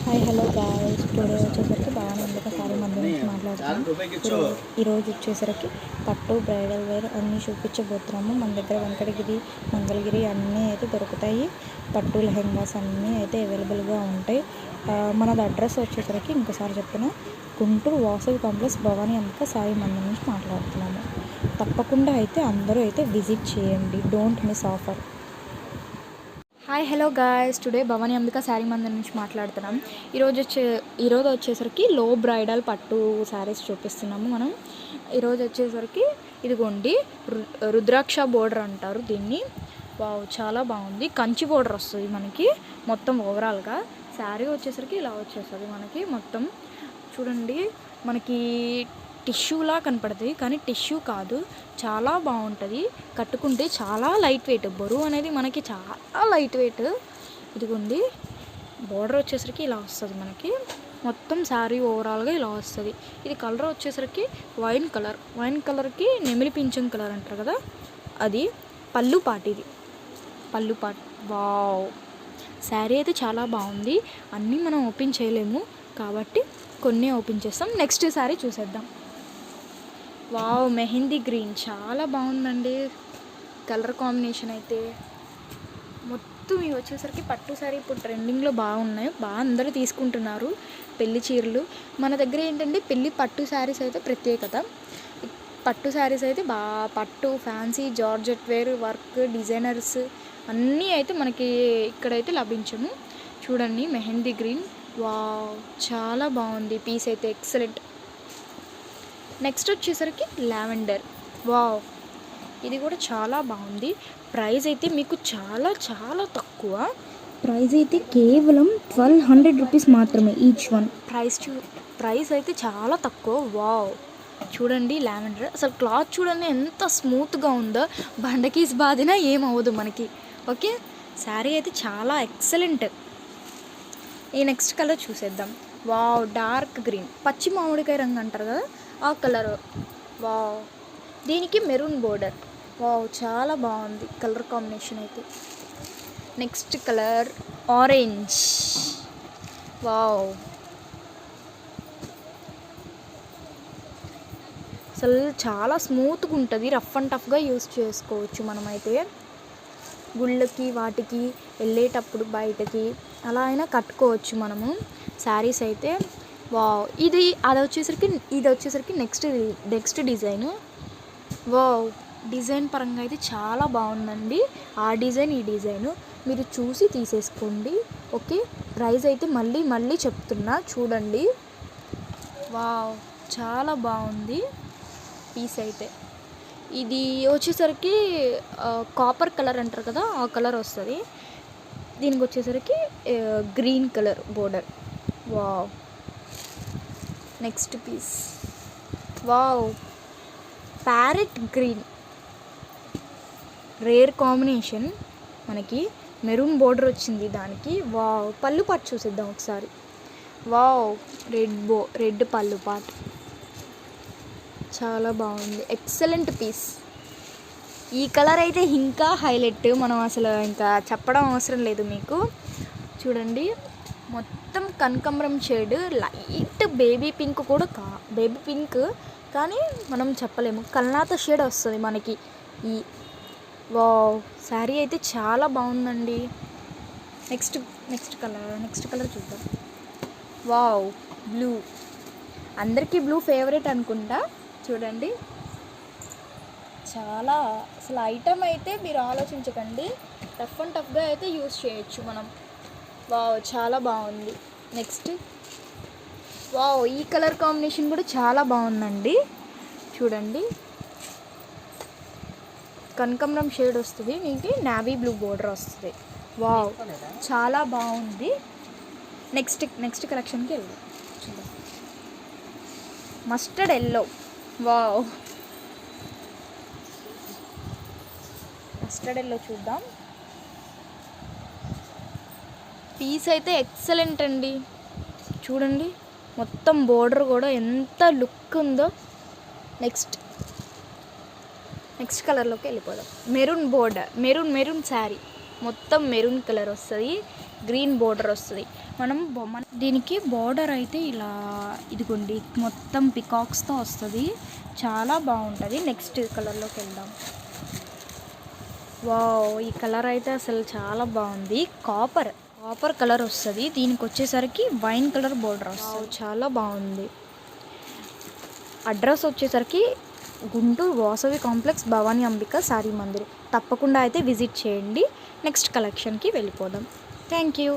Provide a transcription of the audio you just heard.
Hi hello guys, today వచ్చేసరికి బాగానే ఉంది సారీ మంది నుంచి మాట్లాడుతున్నాం. ఈరోజు వచ్చేసరికి పట్టు బ్రైడల్ వేర్ అన్నీ చూపించబోతున్నాము. మన దగ్గర వెంకటగిరి, మంగళగిరి అన్నీ అయితే దొరుకుతాయి. పట్టు లెహెంగాస్ అన్నీ అయితే అవైలబుల్గా ఉంటాయి. మనది అడ్రస్ వచ్చేసరికి ఇంకోసారి చెప్తున్నా, గుంటూరు వాసవి కాంప్లెక్స్, భవానీ అంబిక సాయి మందిర్ నుంచి మాట్లాడుతున్నాము. తప్పకుండా అయితే అందరూ అయితే విజిట్ చేయండి. Don't miss offer. Hi hello guys, today Bhavani Ambika sari Mandir నుంచి మాట్లాడుతున్నాం. ఈరోజు వచ్చేసరికి లో బ్రైడల్ పట్టు శారీస్ చూపిస్తున్నాము మనం. ఈరోజు వచ్చేసరికి ఇదిగోండి, రుద్రాక్ష బోర్డర్ అంటారు దీన్ని. వావ్, చాలా బాగుంది. కంచి బోర్డర్ వస్తుంది మనకి మొత్తం ఓవరాల్గా. శారీ వచ్చేసరికి ఇలా వచ్చేస్తుంది మనకి మొత్తం. చూడండి, మనకి టిష్యూలా కనపడుతుంది కానీ టిష్యూ కాదు, చాలా బాగుంటుంది. కట్టుకుంటే చాలా లైట్ వెయిట్, బరువు అనేది మనకి చాలా లైట్ వెయిట్. ఇదిగోండి, బోర్డర్ వచ్చేసరికి ఇలా వస్తుంది మనకి మొత్తం. శారీ ఓవరాల్గా ఇలా వస్తుంది. ఇది కలర్ వచ్చేసరికి వైన్ కలర్కి నెమిలి పింఛం కలర్ అంటారు కదా, అది పళ్ళు పాట. ఇది పళ్ళు పాట. వావ్, శారీ అయితే చాలా బాగుంది. అన్నీ మనం ఓపెన్ చేయలేము కాబట్టి కొన్ని ఓపెన్ చేస్తాం. నెక్స్ట్ శారీ చూసేద్దాం. వావ్, మెహందీ గ్రీన్ చాలా బాగుందండి కలర్ కాంబినేషన్ అయితే. మొత్తం ఇవి వచ్చేసరికి పట్టు శారీ ఇప్పుడు ట్రెండింగ్లో బాగున్నాయి, బాగా అందరూ తీసుకుంటున్నారు పెళ్లి చీరలు. మన దగ్గర ఏంటంటే పెళ్లి పట్టు శారీస్ అయితే ప్రత్యేకత. పట్టు శారీస్ అయితే పట్టు, fancy, georgette wear, work, designers అన్నీ అయితే మనకి ఇక్కడైతే లభించము. చూడండి, మెహందీ గ్రీన్. వావ్, చాలా బాగుంది పీస్ అయితే, ఎక్సలెంట్. నెక్స్ట్ వచ్చేసరికి లావెండర్. వావ్, ఇది కూడా చాలా బాగుంది. ప్రైస్ అయితే మీకు చాలా చాలా తక్కువ. ప్రైస్ అయితే కేవలం 1200 రూపీస్ మాత్రమే ఈచ్ వన్. ప్రైస్ అయితే చాలా తక్కువ. వావ్, చూడండి లావెండర్. అసలు క్లాత్ చూడండి ఎంత స్మూత్గా ఉందో, బండకీస్ బాదినా ఏమవ్వదు మనకి. ఓకే, శారీ అయితే చాలా ఎక్సలెంట్. ఈ నెక్స్ట్ కలర్ చూసేద్దాం. వావ్, డార్క్ గ్రీన్, పచ్చి మామిడికాయ రంగు అంటారు కదా, ఆ కలర్. వావ్, దీనికి మెరూన్ బోర్డర్. వావ్, చాలా బాగుంది కలర్ కాంబినేషన్ అయితే. Next colour orange. వావ్, అసలు చాలా స్మూత్గా ఉంటుంది. రఫ్ అండ్ టఫ్గా యూస్ చేసుకోవచ్చు మనమైతే. గుళ్ళకి వాటికి వెళ్ళేటప్పుడు బయటకి అలా అయినా కట్టుకోవచ్చు మనము శారీస్ అయితే. వావ్, ఇది వచ్చేసరికి నెక్స్ట్ డిజైన్. వావ్, డిజైన్ పరంగా అయితే చాలా బాగుందండి. ఆ డిజైన్ ఈ డిజైను మీరు చూసి తీసేసుకోండి. ఓకే, ప్రైస్ అయితే మళ్ళీ చెప్తున్నా, చూడండి. వావ్, చాలా బాగుంది పీస్ అయితే. ఇది వచ్చేసరికి కాపర్ కలర్ అంటారు కదా, ఆ కలర్ వస్తుంది. దీనికి వచ్చేసరికి green colour border. Wow, next piece. Wow, parrot green, rare combination. మనకి మెరూన్ బోర్డర్ వచ్చింది దానికి. వావ్, పళ్ళు పాటు చూసేద్దాం ఒకసారి. వావ్, రెడ్ పళ్ళు పాట, చాలా బాగుంది. Excellent piece. ఈ కలర్ అయితే ఇంకా హైలైట్, మనం అసలు ఇంకా చెప్పడం అవసరం లేదు మీకు. చూడండి, మొత్తం కనకాంబరం షేడ్, లైట్ బేబీ పింక్ కూడా బేబీ పింక్ కానీ మనం చెప్పలేము, కల్నాత షేడ్ వస్తుంది మనకి ఈ. వావ్, శారీ అయితే చాలా బాగుందండి. నెక్స్ట్ కలర్ చూద్దాం. Wow, blue. అందరికీ బ్లూ ఫేవరెట్ అనుకుంటా. చూడండి, చాలా అసలు ఐటమ్ అయితే మీరు ఆలోచించకండి, రఫ్ అండ్ టఫ్గా అయితే యూస్ చేయొచ్చు మనం. వావ్, చాలా బాగుంది. నెక్స్ట్. వావ్, ఈ కలర్ కాంబినేషన్ కూడా చాలా బాగుందండి. చూడండి, కనకాంబరం షేడ్ వస్తుంది, మీకు నావీ బ్లూ బోర్డర్ వస్తుంది. వావ్, చాలా బాగుంది. నెక్స్ట్ కలెక్షన్కి వెళ్దాం. చూద్దాం, mustard yellow. Wow, mustard yellow చూద్దాం. పీస్ అయితే ఎక్సలెంట్ అండి. చూడండి, మొత్తం బోర్డర్ కూడా ఎంత లుక్ ఉందో. నెక్స్ట్ కలర్లోకి వెళ్ళిపోదాం. మెరూన్ బోర్డర్, మెరూన్ శారీ, మొత్తం మెరూన్ కలర్ వస్తుంది. గ్రీన్ బోర్డర్ వస్తుంది. మనం బొమ్మ దీనికి బోర్డర్ అయితే ఇలా ఇదిగోండి మొత్తం పికాక్స్తో వస్తుంది, చాలా బాగుంటుంది. నెక్స్ట్ కలర్లోకి వెళ్దాం. వావ్, ఈ కలర్ అయితే అసలు చాలా బాగుంది. కాపర్ కలర్ వస్తుంది. దీనికి వచ్చేసరికి వైన్ కలర్ బోర్డర్ వస్తుంది, చాలా బాగుంది. అడ్రస్ వచ్చేసరికి గుంటూరు వాసవి కాంప్లెక్స్, భవానీ అంబిక శారీ మందిర్. తప్పకుండా అయితే విజిట్ చేయండి. నెక్స్ట్ కలెక్షన్కి వెళ్ళిపోదాం. Thank you.